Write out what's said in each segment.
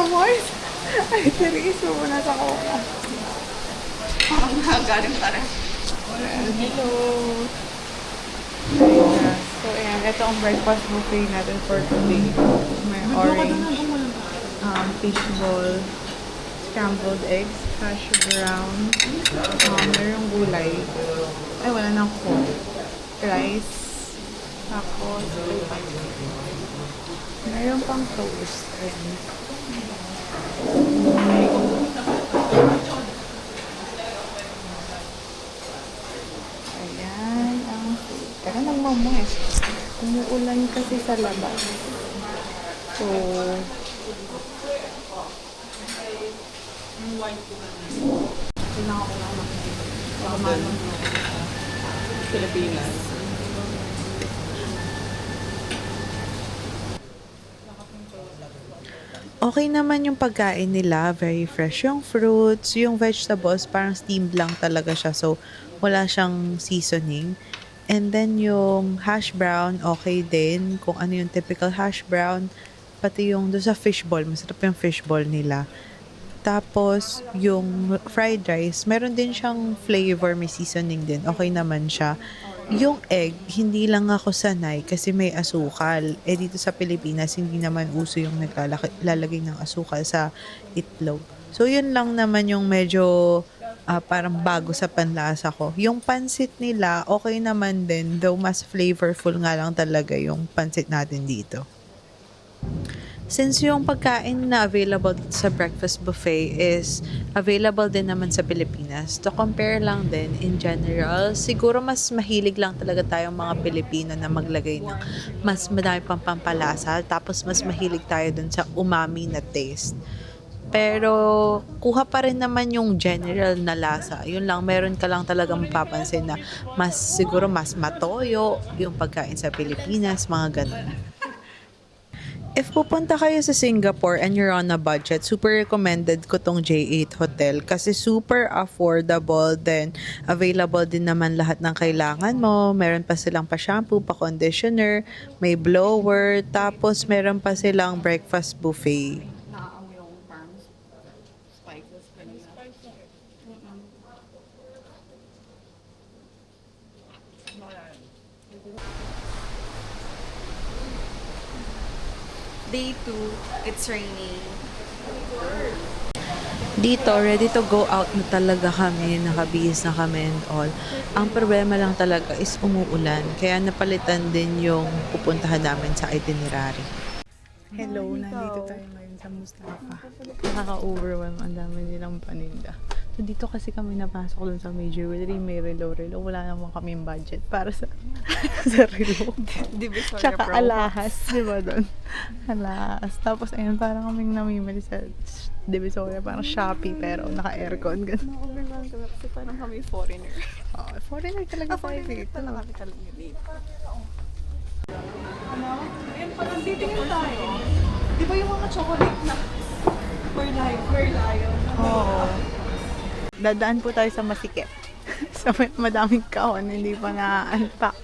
Mars. Ay, Therese, muna sa coca. Parang nakagaling pa rin. Hello. Ayan. So, ayan. Ito ang breakfast buffet natin for today. May orange, fishball, scrambled eggs, hash brown, mayroong gulay. Ay, wala nang coke. Rice. Tapos, mayroon pang toast. Ayan. Ayan ang food. Teka, nagmamoy. Umuulan kasi sa labas. So, kailangan ko lang makamalang Pilipinas. Okay naman yung pagkain nila, very fresh yung fruits, yung vegetables, parang steamed lang talaga siya. So, wala siyang seasoning. And then yung hash brown, okay din. Kung ano yung typical hash brown. Pati yung doon sa fishball, masarap yung fishball nila. Tapos, yung fried rice, meron din siyang flavor, may seasoning din. Okay naman siya. Yung egg, hindi lang ako sanay kasi may asukal. Eh dito sa Pilipinas, hindi naman uso yung naglalagay ng asukal sa itlog. So yun lang naman yung medyo parang bago sa panlasa ko. Yung pansit nila, okay naman din. Though mas flavorful nga lang talaga yung pansit natin dito. Since yung pagkain na available sa breakfast buffet is available din naman sa Pilipinas, to compare lang din in general, siguro mas mahilig lang talaga tayong mga Pilipino na maglagay ng mas madami pang pampalasa, tapos mas mahilig tayo dun sa umami na taste. Pero kuha pa rin naman yung general na lasa. Yun lang, meron ka lang talaga mapapansin na siguro mas matoyo yung pagkain sa Pilipinas, mga ganun. If pupunta kayo sa Singapore and you're on a budget, super recommended ko tong J8 Hotel kasi super affordable, then available din naman lahat ng kailangan mo. Meron pa silang pa-shampoo, pa-conditioner, may blower, tapos meron pa silang breakfast buffet. Nakaamoy yung parang spices. Day 2, it's raining. Dito, ready to go out na talaga kami, nakabihis na kami and all. Ang problema lang talaga is umuulan, kaya napalitan din yung pupuntahan namin sa itinerary. Hello, nandito tayo ngayon sa Mustafa. Nakaka-overwhelm, ang dami nilang paninda. So dito kasi kami napasok dun sa major jewelry, may relo-relo. Wala naman kaming budget para sa sa relo. Divisoria Tsaka promo. alahas, di ba doon? Alahas. Tapos ayun, parang kaming namimili sa Divisoria, parang Shopee, pero naka-aircon. Na-overwhelm kami kasi parang kami foreigner. Oh, foreigner talaga tayo dito. Talaga kami talaga dito. Ayun, parang titingin tayo. Di ba yung mga chocolate na We're lion. Oo. Dadaan po tayo sa Masikip. Sa madaming kahon, hindi pa na-unpack.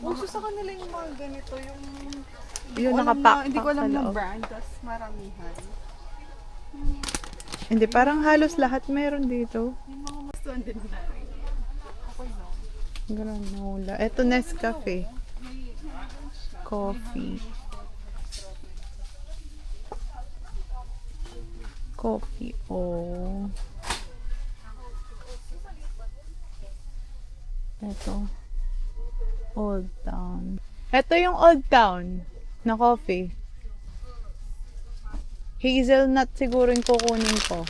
Uso sa kanila yung mga ganito, yung Yung nakapack hindi ko sa alam na loob. brand, tas maramihan. Hindi, parang halos lahat meron dito. Yung mga gustuhan din nila. Okay no? Granola. Ito, Nescafe. Coffee. Coffee. Oh. Ito. Old Town. Ito yung Old Town na coffee. Hazelnut siguro yung kukunin ko.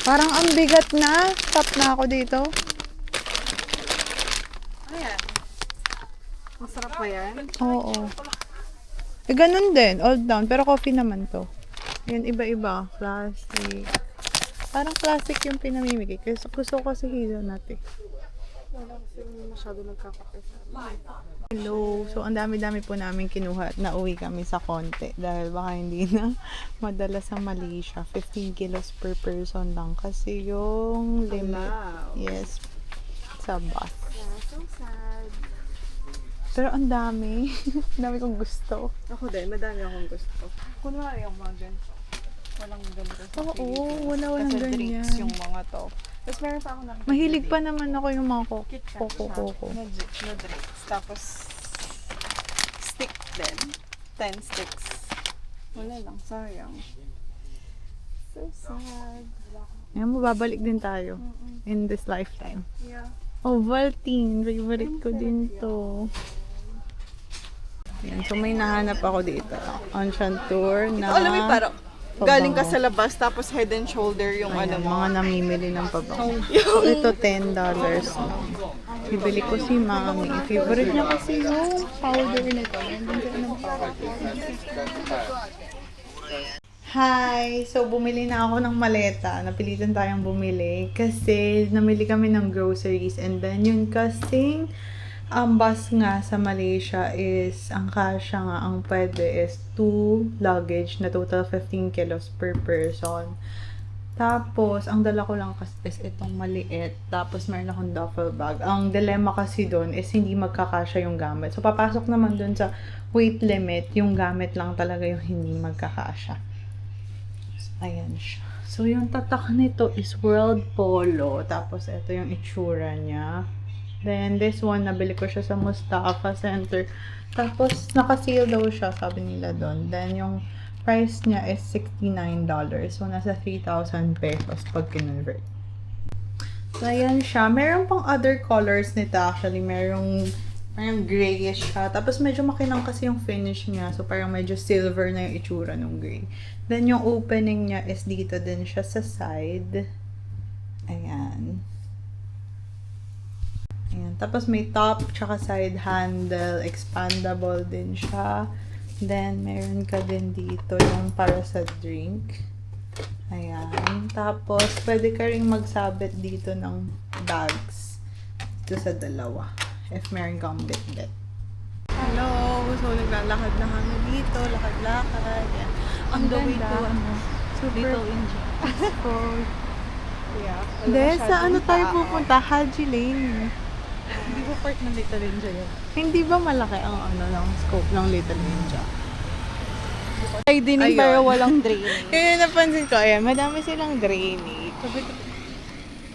Parang ang bigat na. Stop na ako dito. Ayan. Masarap pa yan. Oo. Eh, ganun din. Old Town. Pero coffee naman to. Yan, iba-iba. Classic. Parang classic yung pinamimigay. Kasi gusto ko kasi hazelnut eh. Wala kasi masyado nagkakape sa Hello. So, ang dami-dami po namin kinuha at nauwi kami sa konti. Dahil baka hindi na madala sa Malaysia. 15 kilos per person lang. Kasi yung limit. Yes. sa bus. Yeah, so sad. Pero ang dami. Ang dami kong gusto. Ako din, madami akong gusto. Kunwari yung mga ganito. Walang ganito sa Oo, Philippines. walang Kasi ganyan. drinks yung mga to. Tapos meron pa ako nakikita. Mahilig pa naman ako yung mga KitKat koko-koko. siya. Na drinks. Tapos, stick din. 10 sticks. Wala lang, sayang. So sad. Ayan, mababalik din tayo in this lifetime. Yeah. Ovaltine, favorite ko din to. Ayan, so may nahanap ako dito. Ocean tour na Alam mo, parang galing ka pabango. sa labas, tapos head and shoulder yung Ayan, ano mo. mga namimili ng pabango. So, ito $10. Bibili ko si Mami. Favorite niya kasi yung powder nito. Nandun siya ng powder. Hi! So, bumili na ako ng maleta. Napilitan tayong bumili kasi namili kami ng groceries and then yun kasing bus nga sa Malaysia is, ang kasya nga, ang pwede is 2 luggage na total 15 kilos per person. Tapos, ang dala ko lang kasi is itong maliit. Tapos, meron akong duffel bag. Ang dilemma kasi doon is hindi magkakasya yung gamit. So, papasok naman doon sa weight limit, yung gamit lang talaga yung hindi magkakasya. Ayan siya. So, yung tatak nito is World Polo. Tapos, ito yung itsura niya. Then, this one, nabili ko siya sa Mustafa Center. Tapos, naka-sale daw siya, sabi nila doon. Then, yung price niya is $69. So, nasa 3,000 pesos pag kinonvert. So, ayan siya. Meron pang other colors nito actually. Merong grayish siya. Tapos, medyo makinang kasi yung finish niya. So, parang medyo silver na yung itsura ng gray. Then, yung opening niya is dito din siya sa side. Ayan. Ayan. Tapos, may top, tsaka side handle. Expandable din siya. Then, meron ka din dito yung para sa drink. Ayan. Tapos, pwede ka rin magsabit dito ng bags. Dito sa dalawa. If meron kang bit-bit. Hello! So, naglalakad na kami dito. Lakad-lakad. Yan. On the way to, Little India. Yeah. Hindi, sa ano tayo pupunta? Haji Lane. Hindi ba part ng Little India yun? Hindi ba malaki ang ng scope ng Little India? Ay, dining Ayun. pero walang draining. Yun yung napansin ko. Ayan, madami silang drainage.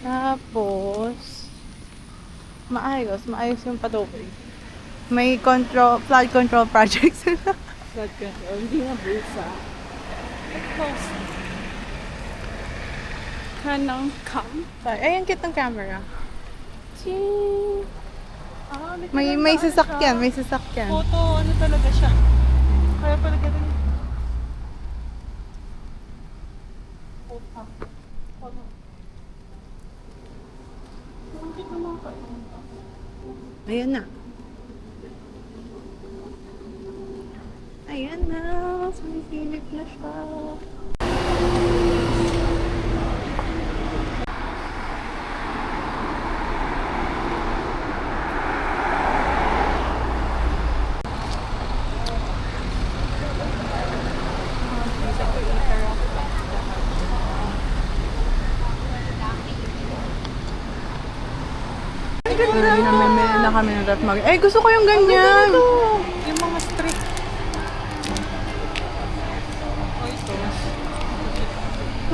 Tapos, maayos yung patuloy. May flood control project sila. Blood control. Hindi na bulsa. Close. Kanang cam. Ayan, cute ng camera. Ching! May sasakyan, may sasakyan. Photo, ano talaga siya? Kaya pala ganun. Ayan na. Ayan na. Sumisilip na siya. Namimili na kami ng ref mag. Eh, gusto ko yung ganyan. Yung mga street.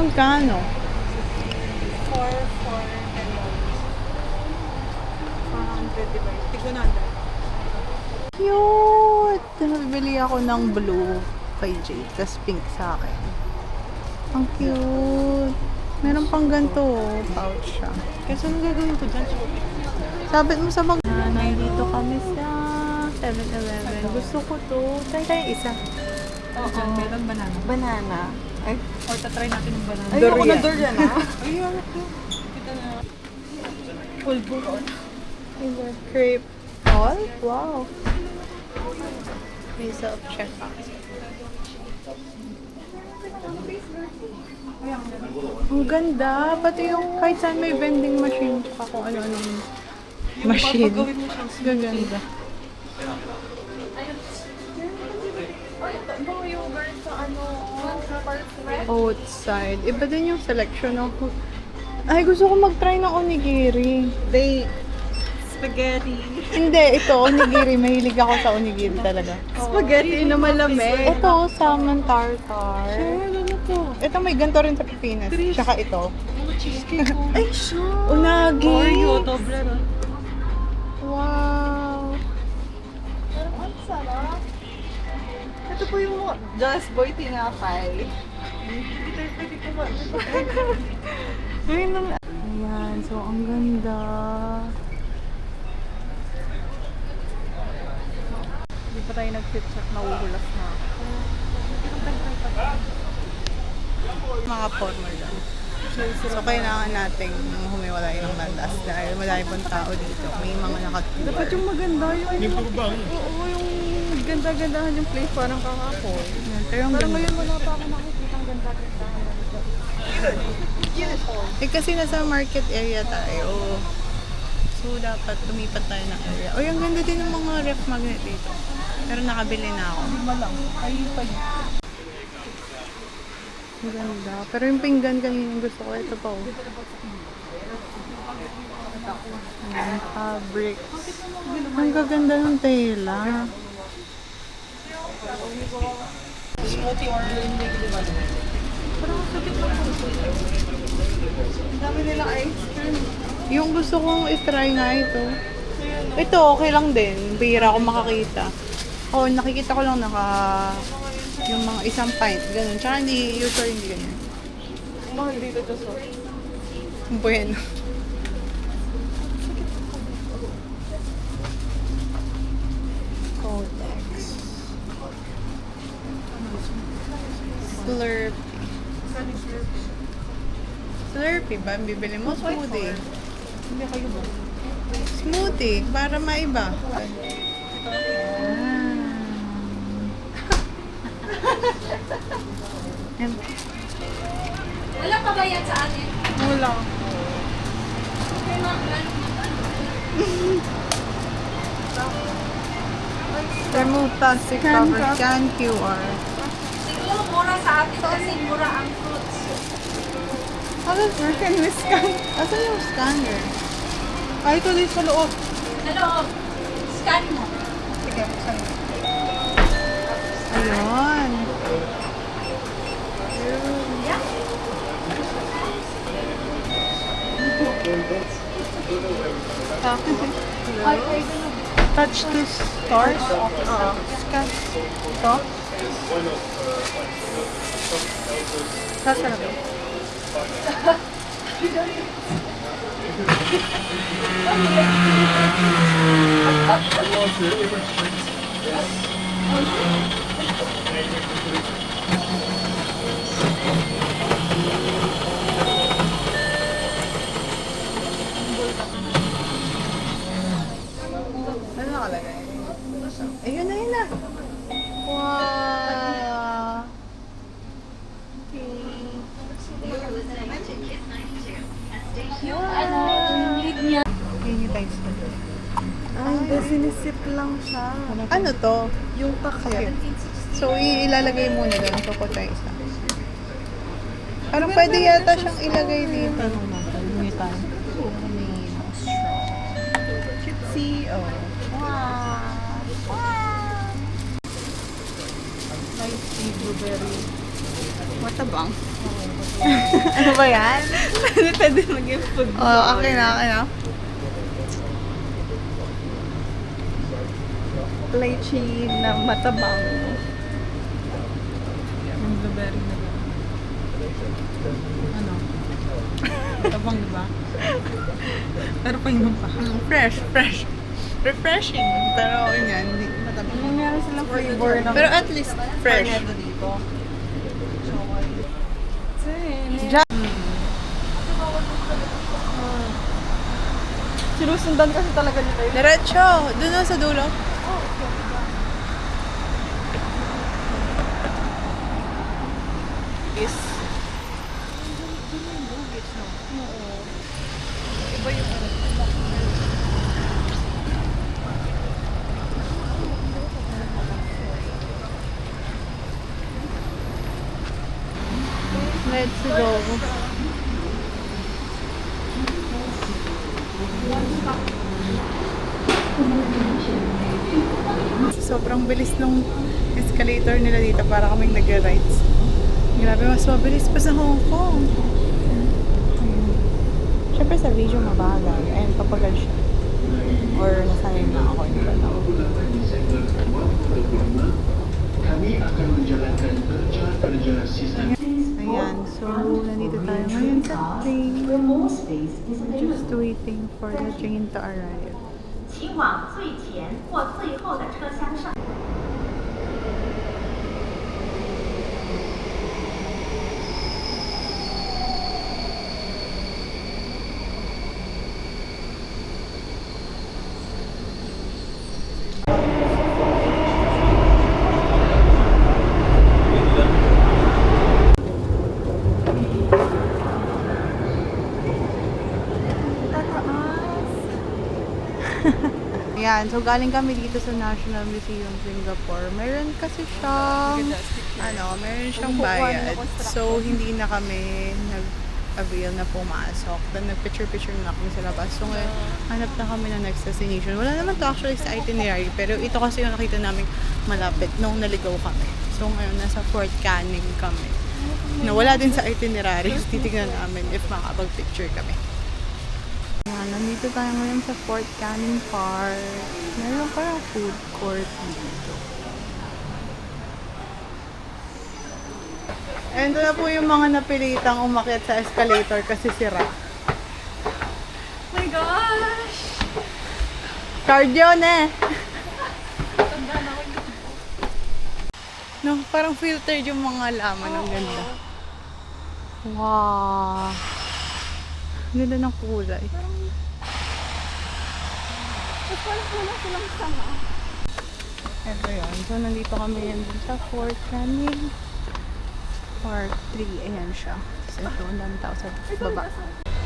Magkano? 400, diba? Tignan na. Cute! Nabili ako ng blue kay Jade, tas pink sa akin. Ang cute! Meron pang ganito, pouch siya. Kasi ano gagawin ko dyan? Sabit mo sa bag. Nandito kami sa 7-Eleven. Gusto ko to. Try tayo isa. Oo. Meron banana. Banana. Ay, Or tatry natin yung banana. Ayoko na durian Ayun. Kita na. Pulbo. crepe. All? Wow. May self-checkout. Ang ganda. Pati yung kahit saan may vending machine. Tsaka kung ano-anong machine. Gawin mo siyang Gaganda. Outside. Iba din yung selection ng food. Ay, gusto ko mag-try ng onigiri. spaghetti. Hindi, ito, onigiri. Mahilig ako sa onigiri talaga. Spaghetti na malamig. Ito, salmon tartar. Ano to? Ito, may ganito rin sa Pilipinas. Tsaka ito. Ay, sure. Unagi. Oreo, Toblerone. Wow. Ang sarap. Ito po yung Just Boy tinapay. Hindi tayo pwede kumain. Ayan, so ang ganda. Hindi pa tayo nag-fit check, nauhulas na ako. Mga formal lang. So, kailangan nating humiwalay ng landas dahil madami pong tao dito. May mga nakatulog. Dapat yung maganda yung... Oo, yung ganda-gandahan yung place parang kahapon. Pero yung Parang ganda. ngayon wala pa ako nakikita ang ganda-gandahan. Eh kasi nasa market area tayo. So, dapat lumipat tayo ng area. O, yung ganda din ng mga ref magnet dito. Pero nakabili na ako. Lima lang. Ay, pag... Ang ganda. Pero yung pinggan kanina yung gusto ko. Ito pa oh. Ayan, fabric. Ang gaganda ng tela. Smoothie order yung big diba? Parang sakit lang po. Ang dami nilang ice cream. Yung gusto kong i-try nga ito. Ito, okay lang din. Bihira ako makakita. Oh, nakikita ko lang yung mga isang pint, ganun. Tsaka hindi, usually hindi ganyan. Ang mahal dito just so. Bueno. Kotex. Slurpee. Slurpee ba? Ang bibili mo? Smoothie. Hindi kayo ba? Smoothie, para maiba. Yan. Wala pa ba yan sa atin? Wala. Remove plastic cover. Scan QR. Siguro mura sa atin kasi mura ang fruits. How does work? Can we scan? Asan yung scanner? Ay, ito din sa loob. Ano? Scan mo. Sige, saan mo? Ayun. Touch to stars? Scan. Ito? Saan talaga? Ano nakalagay? Ayun na, yun na. Wow. Yung ano, yung lead niya. Yun yung times na. Ay, hindi. Sinisip lang siya. Ano to? Yung takip. So, ilalagay muna doon. Choco tayo isa. Parang pwede yata siyang ilagay dito. Hindi tayo. Cutesy. Oh. Wow. Nice tea, blueberry. Matabang. Ano ba yan? Pwede maging food. Oh, akin na, akin na. Lychee na matabang. Yung blueberry na lang. Ano? Matabang, di ba? Pero painom pa. Fresh, fresh. Refreshing. Pero yun yan, hindi matabang. Meron silang flavor ng Pero at least fresh. tornado dito. Sinusundan kasi talaga nito yun. Diretso. Doon na sa dulo. Is iba yung Let's go. Sobrang bilis nung escalator nila dito para kaming nag-rides. Grabe, mas mabilis pa sa Hong Kong. Siyempre sa video mabagal. Ayun, papagal siya. Or nasanay na ako, hindi ba lang. Ayan, so nandito tayo ngayon sa train. Just waiting for the train to arrive. 请往最前或最后的车厢上。 Ayan, so galing kami dito sa National Museum Singapore. Meron kasi siyang, meron siyang bayad. So, hindi na kami nag-avail na pumasok. Then, nag-picture-picture na kami sa labas. So, ngayon, hanap na kami ng next destination. Wala naman to actually sa itinerary. Pero ito kasi yung nakita namin malapit nung naligaw kami. So, ngayon, nasa Fort Canning kami. Na wala din sa itinerary. So, titignan namin if makapag-picture kami. Ayan, nandito tayo ngayon sa Fort Canning Park. Meron parang food court dito. And na po yung mga napilitang umakyat sa escalator kasi sira. Oh my gosh! Cardio na! No, parang filtered yung mga laman. Ang ganda. Wow! Ang ganda ng kulay. Tapos wala silang sama. Ito yun. So, nandito kami yan dun sa Fort Canning Park 3. Ayan siya. So, ito, ang dami tao sa baba.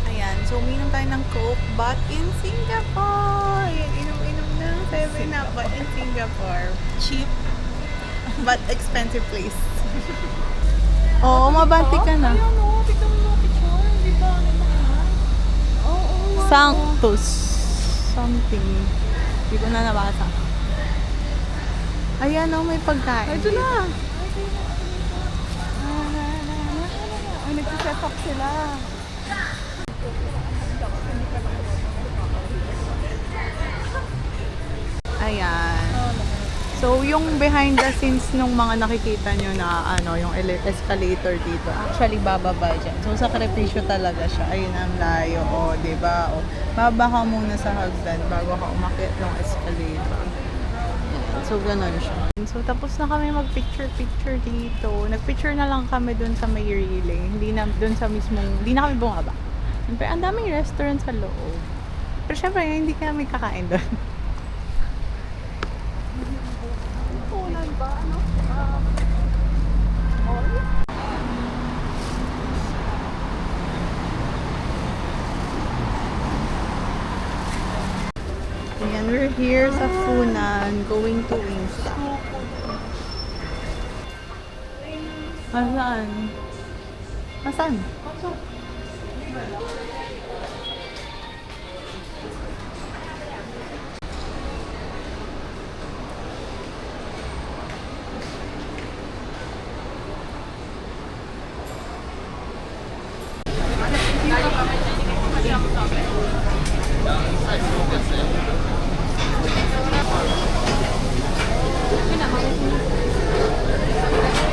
Ayan. So, uminom tayo ng Coke, but in Singapore! Ayan, inom-inom ng 7-Up, but in Singapore. Cheap, but expensive place. Oo, mabati ka na. Ayun o, tignan mo yung picture. Di ba? Oo. Sanctus. Something. Hindi ko na nabasa. Ayan o, may pagkain. Ito na. Ay, nagsiset up sila. Ayan. So, yung behind the scenes nung mga nakikita nyo na yung escalator dito, actually bababa dyan. So, sakripisyo talaga siya. Ayun ang layo, diba? Baba ka muna sa hagdan bago ka umakyat ng escalator. So, ganun siya. So, tapos na kami mag-picture-picture dito. Nag-picture na lang kami dun sa may railing. Hindi na dun sa mismong, hindi na kami bumaba. Siyempre, ang daming restaurant sa loob. Pero syempre, hindi kami kakain dun. Punan ba? Ano? Mall? Ayan, we're here sa Funan, going to Wingstop. Nasaan? Nasaan?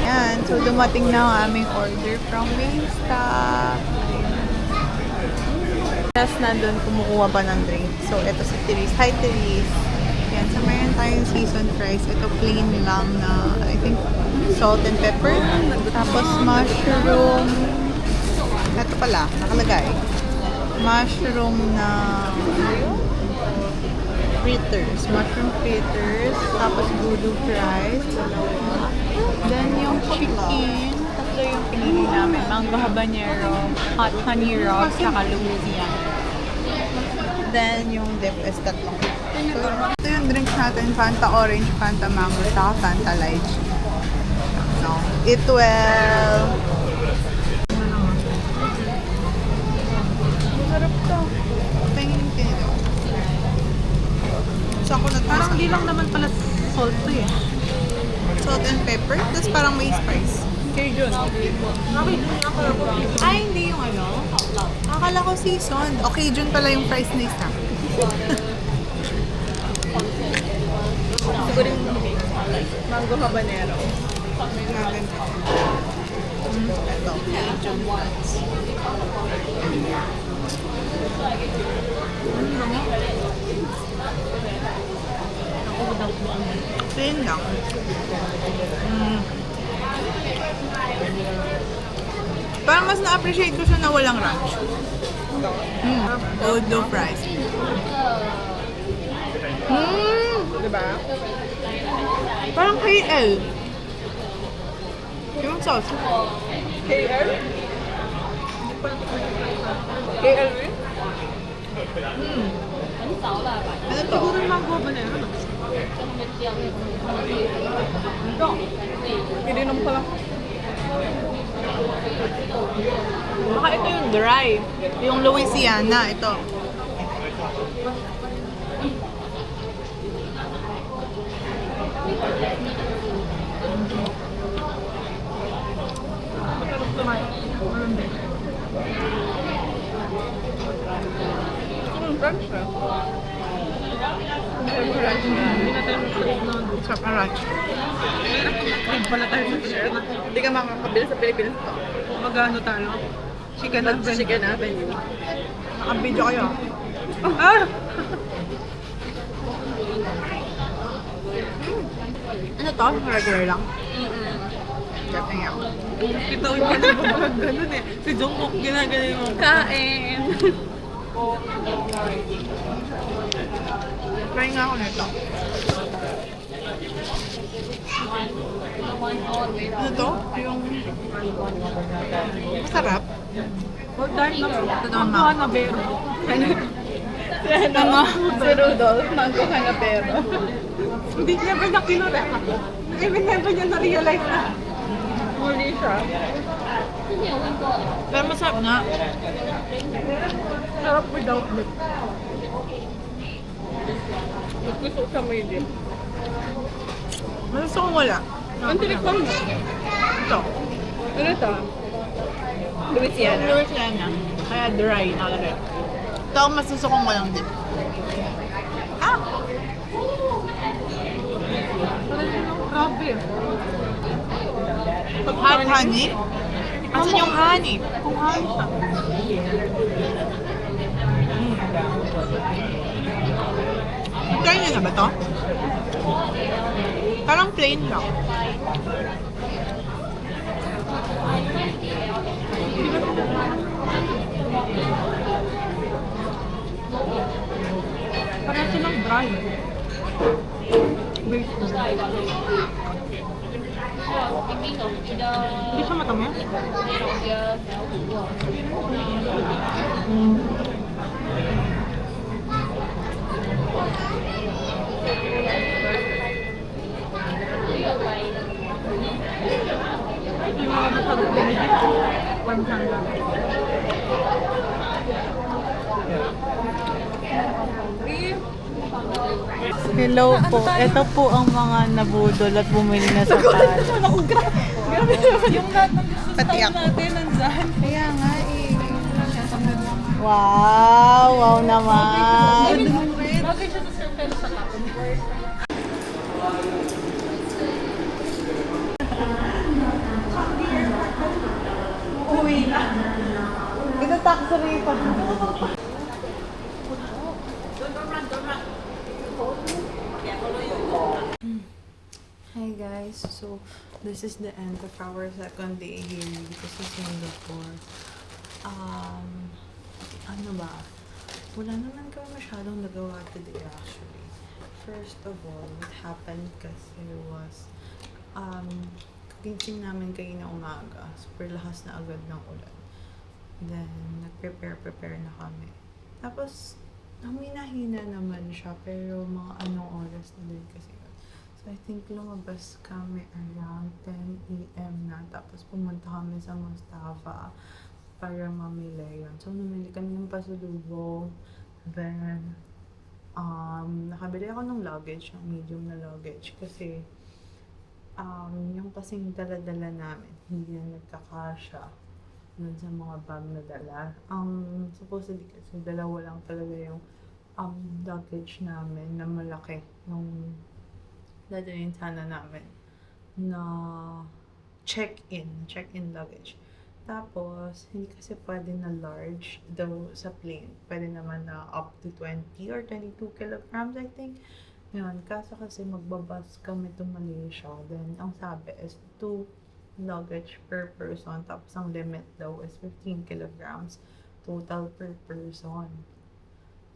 Ayan, so dumating na ang aming order from Wingstop. Tapos nandun, kumukuha pa ng drink. So, ito si Therese. Hi, Therese. Ayan, so mayroon tayong seasoned fries. Ito plain lang na, I think, salt and pepper. Tapos mushroom. Ito pala, nakalagay. Mushroom na fritters. Mushroom fritters. Tapos voodoo fries. Then yung chicken. Tatlo yung pinili namin. Mango habanero, hot honey rocks, saka Louisiana. Then yung dip is tatlong. So, ito yung drinks natin. Fanta orange, Fanta mango, saka Fanta lychee. No. It will... Masarap to. Pengin pinito. Sakto Tapos parang may spice. Cajun. Ay, hindi yung ano. Akala ko seasoned. O, Cajun pala yung fries na isa. Siguro yung mango habanero. Natin to. Ito. Cajun fries. Plain lang. Parang mas na-appreciate ko siya na walang ranch. Odo fries. Diba? Parang KL. Yung sauce. KL? KL rin? Ano to? Siguro yung mango ba na yun? Ito. Ininom ko lang. Baka ito yung dry. Yung Louisiana, ito. Sarap ang ranch. Pala tayo sa Pilipinas. Hindi ka makakabili sa Pilipinas to. Magano tayo? Chicken Avenue. Chicken Avenue. Nakabidyo kayo. Ah! Ano to? Regular lang? Dating ako. Kita ko yung ganun eh. Si Jungkook ginagaling mo. Kain! Try nga ako nito. Ano to? Yung... Masarap. Mango hanabero. Ano? Si Rudolph, mango hanabero. Hindi niya ba nakinurek ako? Even never niya na-realize na. Huli siya. Pero masarap nga. Sarap without milk. Gusto ko sa may dip. Gusto kong wala. Ang tinikpan mo? Ito. Ano ito? Louisiana. Louisiana. Kaya dry nakalagay. Ito ang masusukong walang dip. Ah! Grabe. Hot honey? Asan yung honey? Kung honey pa. Try nyo na ba to? Parang plain lang. Parang silang dry. Wait. Hindi siya matamis? Hello po. Ito po ang mga nabudol at bumili na sa pala. Grabe naman. Yung lahat ng gusto Pati ako. natin nandyan. Kaya nga eh. Wow! Wow naman! Bagay siya sa circle sa top. Uwi na. Ito taxi rin pa. Hi guys, so this is the end of our second day here dito sa Singapore. Ano ba? Wala naman kami masyadong nagawa today actually. First of all, what happened kasi was gising namin kayo na umaga. Super lakas na agad ng ulan. Then, nag-prepare na kami. Tapos, humina-hina naman siya, pero mga anong oras na din kasi yun. So, I think lumabas kami around 10 a.m. na. Tapos, pumunta kami sa Mustafa para mamili yun. So, namili kami ng pasalubong. Then, nakabili ako ng luggage, ng medium na luggage. Kasi, yung kasing dala-dala namin, hindi na nagkakasya dun sa mga bag na dala. Supposedly kasi dalawa lang talaga yung luggage namin na malaki. Yung dadalhin sana namin na check-in luggage. Tapos, hindi kasi pwede na large daw sa plane. Pwede naman na up to 20 or 22 kilograms, I think. Yun, kaso kasi magbabas kami to Malaysia. Then, ang sabi is 2 luggage per person. Tapos, ang limit daw is 15 kilograms total per person.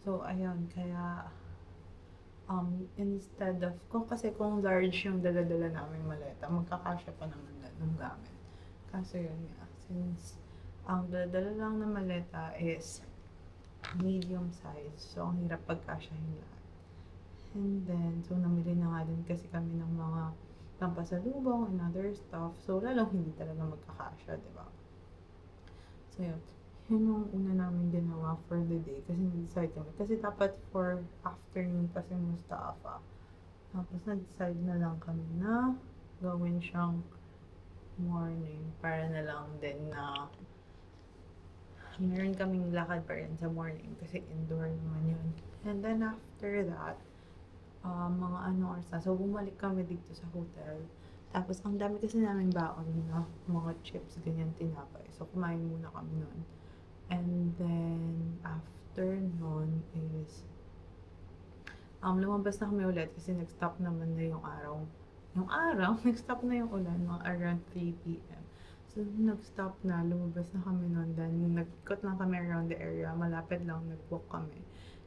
So, ayun, kaya instead of, kung large yung dala-dala namin maleta, magkakasya pa naman ng gamit. Kaso yun nga, since ang dala-dala lang na maleta is medium size, so ang hirap pagkasyahin lahat. And then, so namili na nga din kasi kami ng mga pampasalubong and other stuff, so lalong hindi talaga magkakasya, di ba? So yun, yun yung una namin ginawa for the day kasi nag-decide kami. Kasi dapat for afternoon kasi Mustafa. Tapos nag-decide na lang kami na gawin siyang morning para na lang din na meron kaming lakad pa rin sa morning kasi indoor naman yun. And then after that, mga oras na. So bumalik kami dito sa hotel. Tapos ang dami kasi namin baon na mga chips, ganyan, tinapay. So kumain muna kami nun. And then, after nun is, lumabas na kami ulit kasi nag-stop naman na yung araw. Nag-stop na yung ulan, mga around 3 p.m. So, nag-stop na, lumabas na kami nun. Then, nag-ikot lang kami around the area. Malapit lang, nag-walk kami.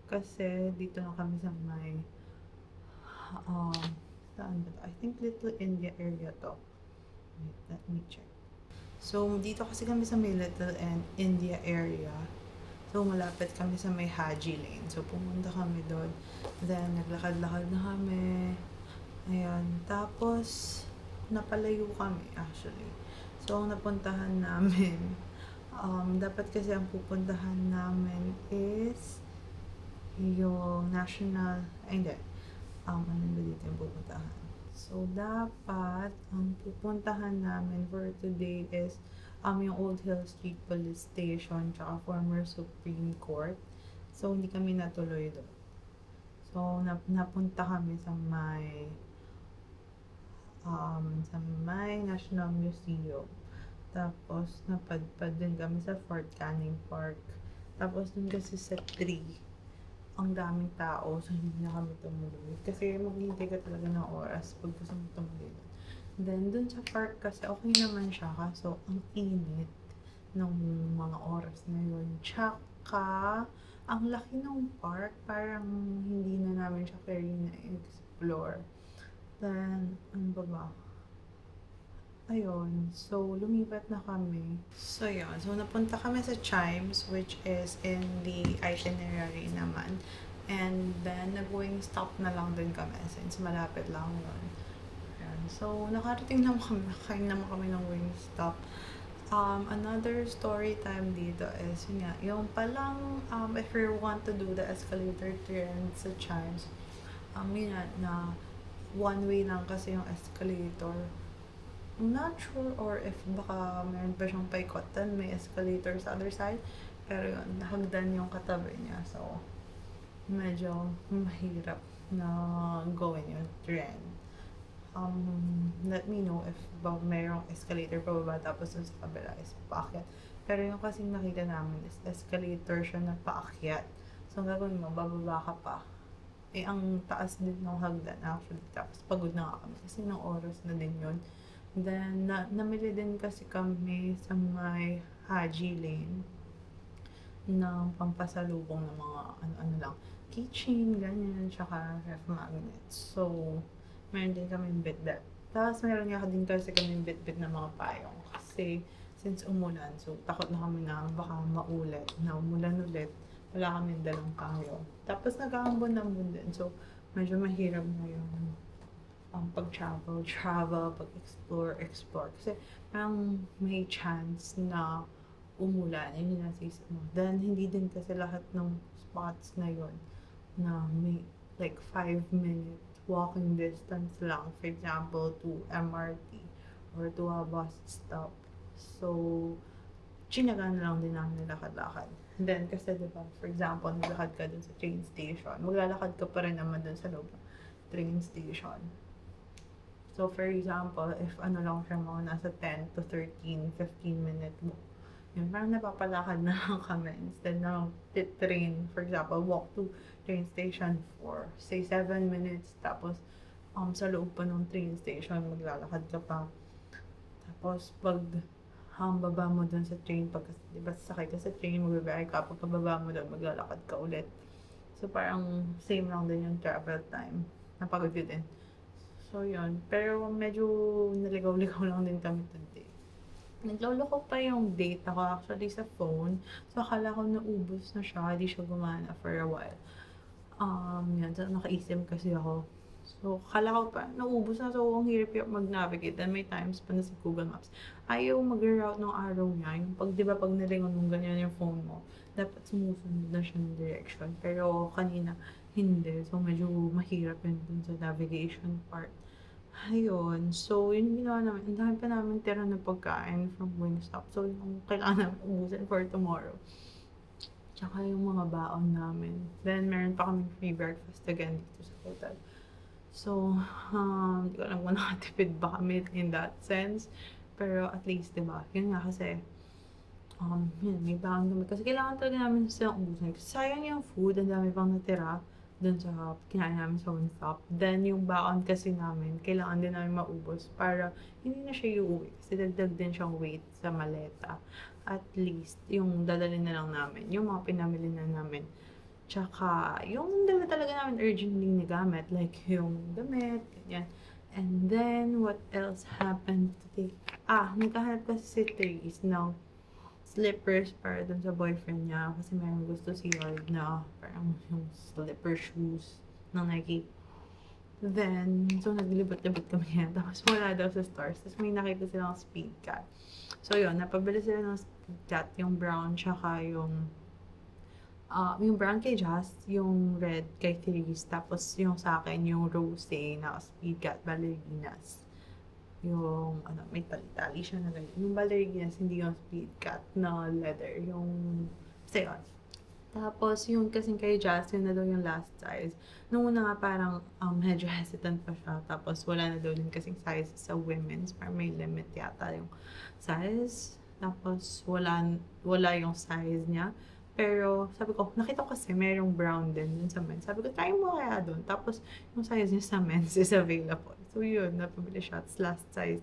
Kasi, dito na kami sa may, saan ba to? I think Little India area to. Wait, let me check. So, dito kasi kami sa may Little India area. So, malapit kami sa may Haji Lane. So, pumunta kami doon. Then, naglakad-lakad na kami. Ayan. Tapos, napalayo kami actually. So, ang napuntahan namin, dapat kasi ang pupuntahan namin is yung national, ano ba dito yung pupuntahan? So, dapat, ang pupuntahan namin for today is yung Old Hill Street Police Station tsaka former Supreme Court. So, hindi kami natuloy doon. So, napunta kami sa may National Museum. Tapos, napadpad din kami sa Fort Canning Park. Tapos, dun kasi sa 3, ang daming tao, so hindi na kami tumuloy. Kasi maghihintay ka talaga ng oras pag gusto mo tumuloy. Then, dun sa park kasi okay naman siya, kaso ang init ng mga oras na yun. Tsaka, ang laki ng park, parang hindi na namin siya carry na explore. Then, ano ba? Ayun, so lumipat na kami. So yun, so napunta kami sa Chimes, which is in the itinerary naman. And then, nag-wing stop na lang din kami since malapit lang yun. Ayan. So, nakarating naman kami, nakain naman kami ng wing stop. Another story time dito is, yun nga, yung palang, if you want to do the escalator trend sa Chimes, yun nga, na one way lang kasi yung escalator. I'm not sure or if baka meron pa siyang paikotan, may escalator sa other side. Pero yun, nahagdan yung katabi niya. So, medyo mahirap na gawin yung trend. Let me know if mayroong escalator pababa tapos dun sa kabila is paakyat. Pero yung kasing nakita namin is escalator siya na paakyat. So, ang gagawin mo, bababa ka pa. Ang taas din ng hagdan actually. Tapos pagod na nga kami kasi ng oras na din yun. Then, namili din kasi kami sa may Haji Lane ng pampasalubong ng mga ano lang, keychain, ganyan, tsaka ref magnets. So, meron din kami bit-bit. Tapos, meron nga din kasi kami bit-bit na mga payong. Kasi, since umulan, so takot na kami na baka maulit, na umulan ulit, wala kami dalang payong. Tapos, nag-aambon-ambon din. So, medyo mahirap na yung pag-travel, pag-explore. Kasi parang may chance na umulan, yun yung nasa isip mo. Then, hindi din kasi lahat ng spots na yun na may like 5-minute walking distance lang. For example, to MRT or to a bus stop. So, chinaga na lang din namin lakad-lakad. And then, kasi diba, for example, naglakad ka dun sa train station, maglalakad ka pa rin naman dun sa loob ng train station. So, for example, if ano lang siya mga nasa 10 to 13, 15 minute walk, yun, parang napapalakad na lang kami instead ng train, for example, walk to train station for, say, 7 minutes, tapos, sa loob pa ng train station, maglalakad ka pa. Tapos, pag baba mo dun sa train, pag, diba, sakay ka sa train, magbabayay ka, pagkababa mo dun, maglalakad ka ulit. So, parang same lang din yung travel time. Napagod yun din. So, yun. Pero, medyo naligaw-ligaw lang din kami today. Nagloloko pa yung data ko actually sa phone. So, akala ko naubos na siya. Hindi siya gumana for a while. Yan. So, naka-eSIM kasi ako. So, akala ko pa, naubos na. So, ang hirap yung mag-navigate. Then, may times pa na sa Google Maps. Ayaw mag-route ng arrow niya. Yung pag, di ba, pag nalingon mong ganyan yung phone mo, dapat sumusunod na siya ng direction. Pero, kanina, hindi. So, medyo mahirap yun dun sa navigation part. Ayun. So, yun ginawa namin. Ang dami pa namin tira na pagkain from Wingstop. So, yung kailangan namin ubusin for tomorrow. Tsaka yung mga baon namin. Then, meron pa kami free breakfast again dito sa hotel. So, hindi ko alam kung nakatipid ba kami in that sense. Pero at least, diba? Yun nga kasi, yun, may baon kami. Kasi kailangan talaga namin silang ubusin. Kasi sayang yung food, ang dami pang natira dun sa kinain namin sa Wingstop. Then, yung baon kasi namin, kailangan din namin maubos para hindi na siya iuwi. Kasi dagdag din siyang weight sa maleta. At least, yung dadalhin na lang namin, yung mga pinamili na namin. Tsaka, yung dala talaga namin urgently nagamit, like yung damit, ganyan. And then, what else happened today? Nagkahanap kasi si Therese ng slippers para dun sa boyfriend niya kasi mayroong gusto si Yard na parang yung slipper shoes ng Nike. Then, so naglibot-libot kami yan. Tapos wala daw sa stores. Tapos may nakita silang Speed Cat. So yun, napabili sila ng Speed Cat, yung brown, tsaka yung brown kay Jazz, yung red kay Therese, tapos yung sa akin, yung rosé na Speed Cat ballerinas. Yung, may tali-tali siya na ganyan. Yung ballerinas, hindi yung Speed Cat na leather. Yung, basta yun. Tapos, yung kasing kay Jazz, yun na daw yung last size. Nung una nga parang medyo hesitant pa siya. Tapos, wala na daw din kasing size sa women's. Parang may limit yata yung size. Tapos, wala yung size niya. Pero, sabi ko, nakita ko kasi merong brown din dun sa men's. Sabi ko, try mo kaya dun. Tapos, yung size niya sa men's is available. So, yun, napabili siya. It's last size.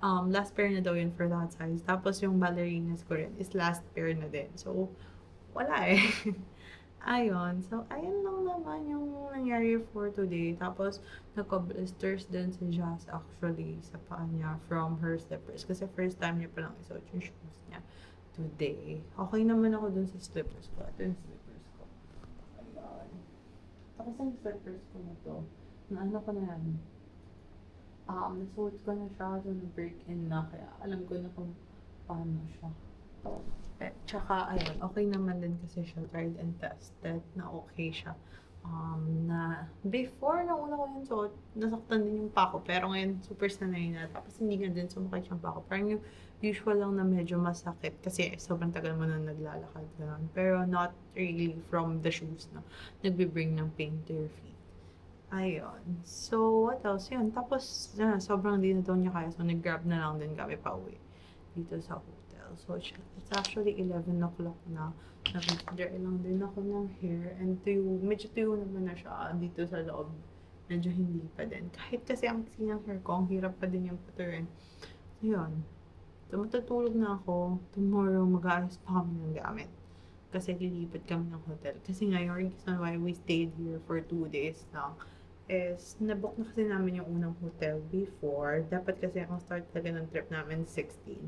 Last pair na daw yun for that size. Tapos, yung ballerinas ko rin is last pair na din. So, wala eh. Ayun. So, ayun lang naman yung nangyari for today. Tapos, nagka-blisters din si Jazz actually sa paa niya from her slippers. Kasi first time niya palang isuot yung shoes niya today. Okay naman ako dun sa slippers ko. Ito yung slippers ko. Ayan. Tapos yung slippers ko na to, ko na yan. Nasuot ko na siya, so na-break-in na. Kaya alam ko na kung paano siya. Tsaka, ayun, okay naman din kasi siya, tried and tested, na okay siya. Na before, na una ko yun suot, nasaktan din yung pako. Pero ngayon, super sanay na. Tapos hindi nga din sumakit yung pako. Parang yung usual lang na medyo masakit. Kasi sobrang tagal mo na naglalakad. Ganun. Pero not really from the shoes na nagbe-bring ng pain to your feet. Ayun. So, what else? Yun. Tapos, sobrang di na daw niya kaya. So, nag-grab na lang din kami pa uwi dito sa hotel. So, it's actually 11 o'clock na. Nag-dry lang din ako ng hair. And medyo tuyo naman na siya dito sa loob. Medyo hindi pa din. Kahit kasi ang sinang hair ko, ang hirap pa din yung paturin. So, yun. So, matutulog na ako. Tomorrow, mag-aayos pa kami ng gamit. Kasi lilipat kami ng hotel. Kasi nga, yung reason why we stayed here for 2 days lang is nabook na kasi namin yung unang hotel before. Dapat kasi ang start talaga ng trip namin 16.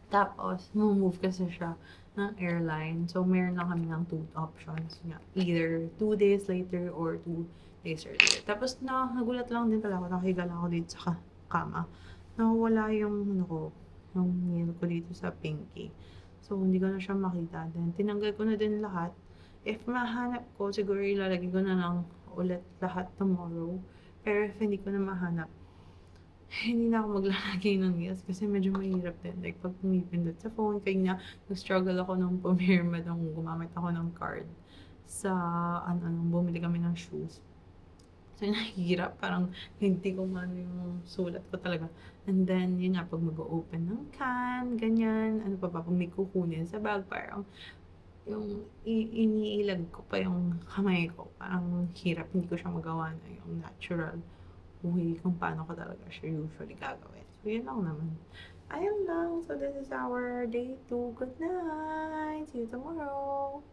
Tapos, move kasi siya ng airline. So, meron lang kami ng 2 options. Nga. Either 2 days later or 2 days earlier. Tapos, nagulat lang din pala ako. Nakahiga lang ako dito sa kama. Nawala yung nail ko dito sa pinky. So, hindi ko na siya makita. Then, tinanggal ko na din lahat. If mahanap ko, siguro ilalagay ko na lang ulit lahat tomorrow. Pero if hindi ko na mahanap, hindi na ako maglalagay ng nails kasi medyo mahirap din. Like, pag pumipindot sa phone, kaya nga, nag-struggle ako nung pumirma nung gumamit ako ng card sa, nung bumili kami ng shoes. So, nahihirap. Parang hindi ko man yung sulat ko talaga. And then, yun nga, pag mag-open ng can, ganyan, ano pa ba, pag may kukunin sa bag, parang yung iniilag ko pa yung kamay ko. Parang hirap, hindi ko siya magawa na yung natural way kung paano ko talaga siya usually gagawin. So, yun lang naman. Ayun lang. So, this is our day 2. Good night! See you tomorrow!